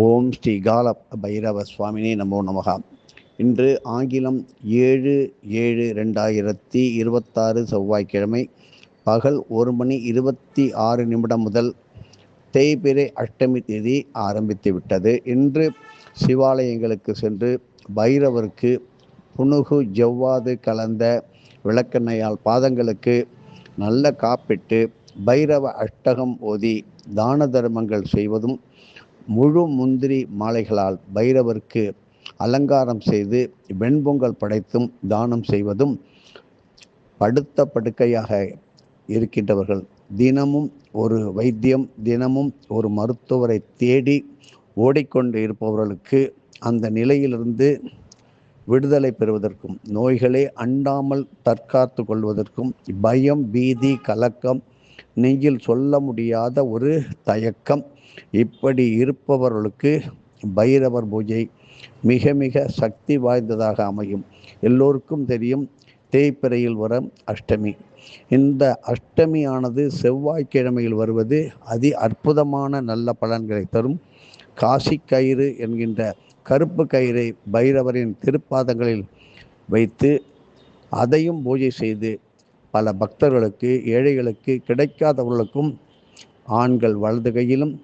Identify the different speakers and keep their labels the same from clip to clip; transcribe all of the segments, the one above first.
Speaker 1: ஓம் ஸ்ரீ கால பைரவ சுவாமினே நமோ நமகா. இன்று ஆங்கிலம் 7/7/2026 செவ்வாய்க்கிழமை பகல் 1:26 முதல் தேய்பிறை அஷ்டமி தேதி ஆரம்பித்து விட்டது. இன்று சிவாலயங்களுக்கு சென்று பைரவருக்கு புனுகு ஜவ்வாது கலந்த விளக்கெண்ணெயால் பாதங்களுக்கு நல்ல காப்பிட்டு பைரவ அஷ்டகம் ஓதி தான தர்மங்கள் செய்வதும், முழு முந்திரி மாலைகளால் பைரவருக்கு அலங்காரம் செய்து வெண்பொங்கல் படைத்தும் தானம் செய்வதும், படுத்த படுக்கையாக இருக்கின்றவர்கள் தினமும் ஒரு வைத்தியம், தினமும் ஒரு மருத்துவரை தேடி ஓடிக்கொண்டு இருப்பவர்களுக்கு அந்த நிலையிலிருந்து விடுதலை பெறுவதற்கும், நோய்களே அண்டாமல் தற்காத்து கொள்வதற்கும், பயம், பீதி, கலக்கம், நெஞ்சில் சொல்ல முடியாத ஒரு தயக்கம், இப்படி இருப்பவர்களுக்கு பைரவர் பூஜை மிக மிக சக்தி வாய்ந்ததாக அமையும். எல்லோருக்கும் தெரியும், தேய்பிறையில் வர அஷ்டமி. இந்த அஷ்டமியானது செவ்வாய்க்கிழமையில் வருவது அதி அற்புதமான நல்ல பலன்களை தரும். காசி கயிறு என்கின்ற கருப்பு கயிறை பைரவரின் திருப்பாதங்களில் வைத்து அதையும் பூஜை செய்து பல பக்தர்களுக்கு, ஏழைகளுக்கு, கிடைக்காதவர்களுக்கும் ஆண்கள் வலது கையிலும்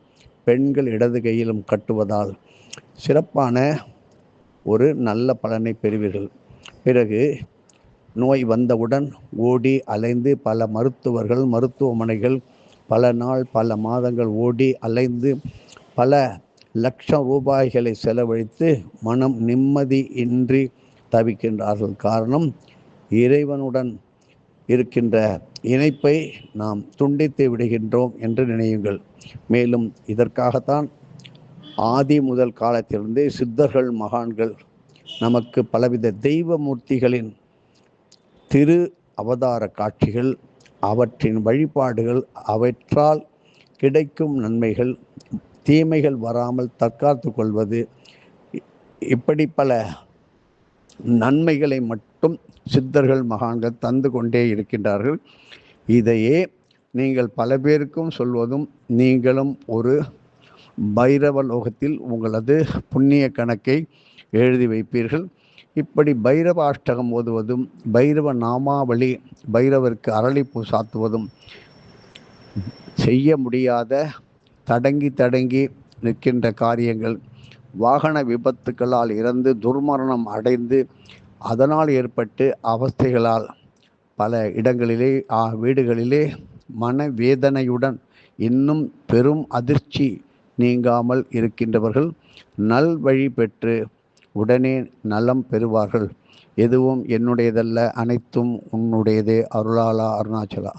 Speaker 1: பெண்கள் இடது கையிலும் கட்டுவதால் சிறப்பான ஒரு நல்ல பலனை பெறுவீர்கள். பிறகு நோய் வந்தவுடன் ஓடி அலைந்து பல மருத்துவர்கள், மருத்துவமனைகள் பல நாள் பல மாதங்கள் ஓடி அலைந்து பல லட்சம் ரூபாய்களை செலவழித்து மனம் நிம்மதியின்றி தவிக்கின்றார்கள். காரணம், இறைவனுடன் இருக்கின்ற இணைப்பை நாம் துண்டித்து விடுகின்றோம் என்று நினையுங்கள். மேலும் இதற்காகத்தான் ஆதி முதல் காலத்திலிருந்து சித்தர்கள், மகான்கள் நமக்கு பலவித தெய்வ மூர்த்திகளின் திரு அவதார காட்சிகள், அவற்றின் வழிபாடுகள், அவற்றால் கிடைக்கும் நன்மைகள், தீமைகள் வராமல் தற்காத்து கொள்வது, இப்படி பல நன்மைகளை மட்டும் சித்தர்கள், மகான்கள் தந்து கொண்டே இருக்கின்றார்கள். இதையே நீங்கள் பல பேருக்கும் சொல்வதும், நீங்களும் ஒரு பைரவ லோகத்தில் உங்களது புண்ணிய கணக்கை எழுதி வைப்பீர்கள். இப்படி பைரவ அஷ்டகம் ஓதுவதும், பைரவ நாமாவளி, பைரவருக்கு அரளிப்பூ சாத்துவதும், செய்ய முடியாத தடங்கி நிற்கின்ற காரியங்கள், வாகன விபத்துக்களால் இறந்து துர்மரணம் அடைந்து அதனால் ஏற்பட்டு அவஸ்தைகளால் பல இடங்களிலே வீடுகளிலே மனவேதனையுடன் இன்னும் பெரும் அதிர்ச்சி நீங்காமல் இருக்கின்றவர்கள் நல்வழி பெற்று உடனே நலம் பெறுவார்கள். எதுவும் என்னுடையதல்ல, அனைத்தும் உன்னுடையதே. அருளாளா அருணாச்சலா.